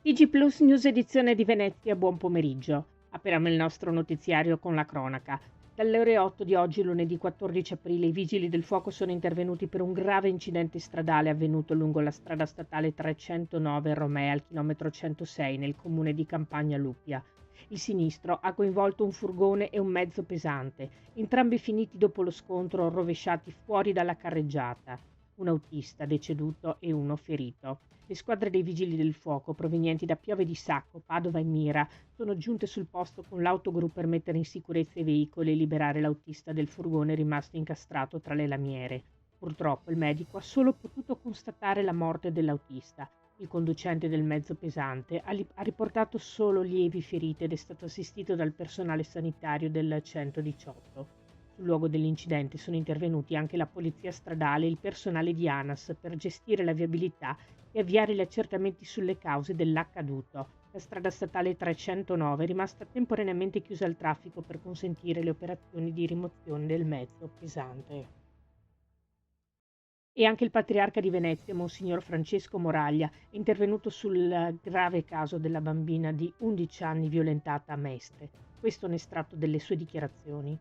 TG Plus News edizione di Venezia, buon pomeriggio. Apriamo il nostro notiziario con la cronaca. Dalle ore 8 di oggi, lunedì 14 aprile, i vigili del fuoco sono intervenuti per un grave incidente stradale avvenuto lungo la strada statale 309 Romea al chilometro 106 nel comune di Campagna Lupia. Il sinistro ha coinvolto un furgone e un mezzo pesante, entrambi finiti dopo lo scontro rovesciati fuori dalla carreggiata. Un autista deceduto e uno ferito. Le squadre dei vigili del fuoco provenienti da Piove di Sacco, Padova e Mira sono giunte sul posto con l'autogru per mettere in sicurezza i veicoli e liberare l'autista del furgone rimasto incastrato tra le lamiere. Purtroppo il medico ha solo potuto constatare la morte dell'autista. Il conducente del mezzo pesante ha riportato solo lievi ferite ed è stato assistito dal personale sanitario del 118. Sul luogo dell'incidente sono intervenuti anche la polizia stradale e il personale di ANAS per gestire la viabilità e avviare gli accertamenti sulle cause dell'accaduto. La strada statale 309 è rimasta temporaneamente chiusa al traffico per consentire le operazioni di rimozione del mezzo pesante. E anche il patriarca di Venezia, Monsignor Francesco Moraglia, è intervenuto sul grave caso della bambina di 11 anni violentata a Mestre. Questo è un estratto delle sue dichiarazioni.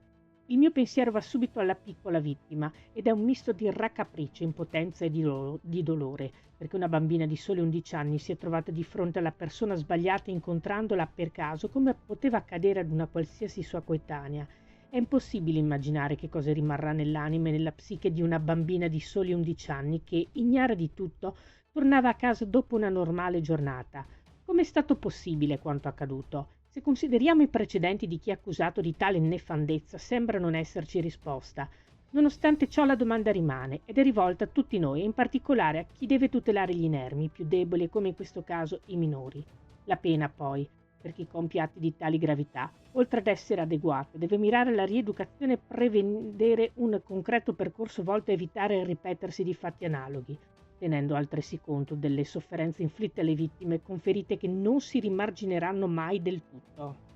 Il mio pensiero va subito alla piccola vittima ed è un misto di raccapriccio, impotenza e di dolore, perché una bambina di soli 11 anni si è trovata di fronte alla persona sbagliata incontrandola per caso, come poteva accadere ad una qualsiasi sua coetanea. È impossibile immaginare che cosa rimarrà nell'anima e nella psiche di una bambina di soli 11 anni che, ignara di tutto, tornava a casa dopo una normale giornata. Come è stato possibile quanto accaduto? Se consideriamo i precedenti di chi è accusato di tale nefandezza, sembra non esserci risposta. Nonostante ciò la domanda rimane ed è rivolta a tutti noi e in particolare a chi deve tutelare gli inermi, i più deboli e come in questo caso i minori. La pena poi, per chi compie atti di tali gravità, oltre ad essere adeguata, deve mirare alla rieducazione e prevedere un concreto percorso volto a evitare il ripetersi di fatti analoghi, tenendo altresì conto delle sofferenze inflitte alle vittime con ferite che non si rimargineranno mai del tutto.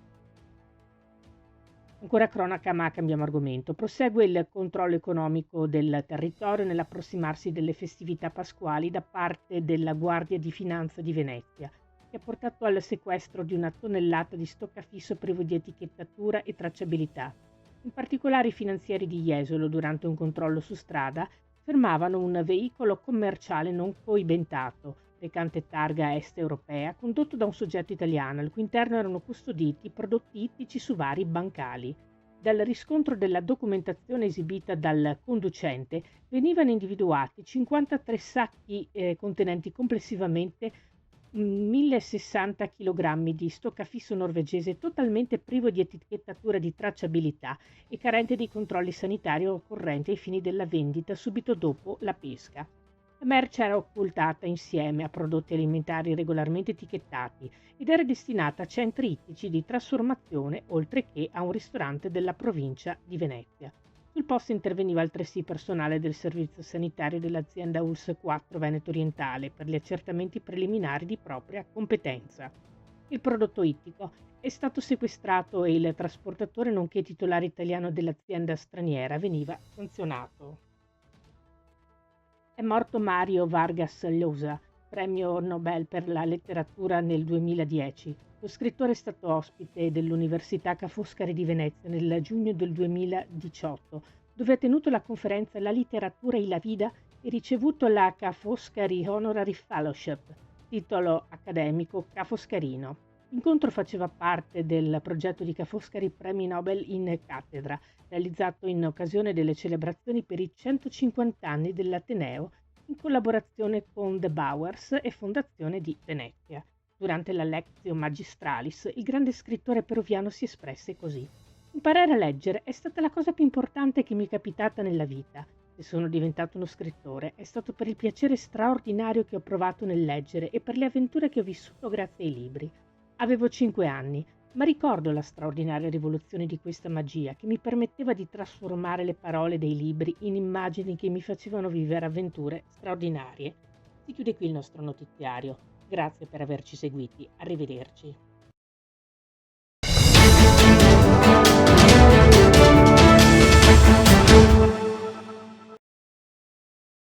Ancora cronaca, ma cambiamo argomento. Prosegue il controllo economico del territorio nell'approssimarsi delle festività pasquali da parte della Guardia di Finanza di Venezia, che ha portato al sequestro di 1 tonnellata di stoccafisso privo di etichettatura e tracciabilità. In particolare i finanzieri di Jesolo, durante un controllo su strada, fermavano un veicolo commerciale non coibentato, recante targa est europea, condotto da un soggetto italiano, al cui interno erano custoditi prodotti ittici su vari bancali. Dal riscontro della documentazione esibita dal conducente venivano individuati 53 sacchi contenenti complessivamente 1060 kg di stoccafisso norvegese totalmente privo di etichettatura di tracciabilità e carente di controlli sanitari occorrenti ai fini della vendita subito dopo la pesca. La merce era occultata insieme a prodotti alimentari regolarmente etichettati ed era destinata a centri ittici di trasformazione oltre che a un ristorante della provincia di Venezia. Sul posto interveniva altresì personale del servizio sanitario dell'azienda ULS 4 Veneto Orientale per gli accertamenti preliminari di propria competenza. Il prodotto ittico è stato sequestrato e il trasportatore nonché titolare italiano dell'azienda straniera veniva sanzionato. È morto Mario Vargas Llosa, premio Nobel per la letteratura nel 2010. Lo scrittore è stato ospite dell'Università Ca' Foscari di Venezia nel giugno del 2018, dove ha tenuto la conferenza La letteratura e la vida e ricevuto la Ca' Foscari Honorary Fellowship, titolo accademico Ca' Foscarino. L'incontro faceva parte del progetto di Ca' Foscari Premi Nobel in cattedra, realizzato in occasione delle celebrazioni per i 150 anni dell'Ateneo in collaborazione con The Bowers e Fondazione di Venezia. Durante la Lectio Magistralis, il grande scrittore peruviano si espresse così: imparare a leggere è stata la cosa più importante che mi è capitata nella vita. Se sono diventato uno scrittore è stato per il piacere straordinario che ho provato nel leggere e per le avventure che ho vissuto grazie ai libri. Avevo 5 anni, ma ricordo la straordinaria rivoluzione di questa magia che mi permetteva di trasformare le parole dei libri in immagini che mi facevano vivere avventure straordinarie. Si chiude qui il nostro notiziario. Grazie per averci seguiti. Arrivederci.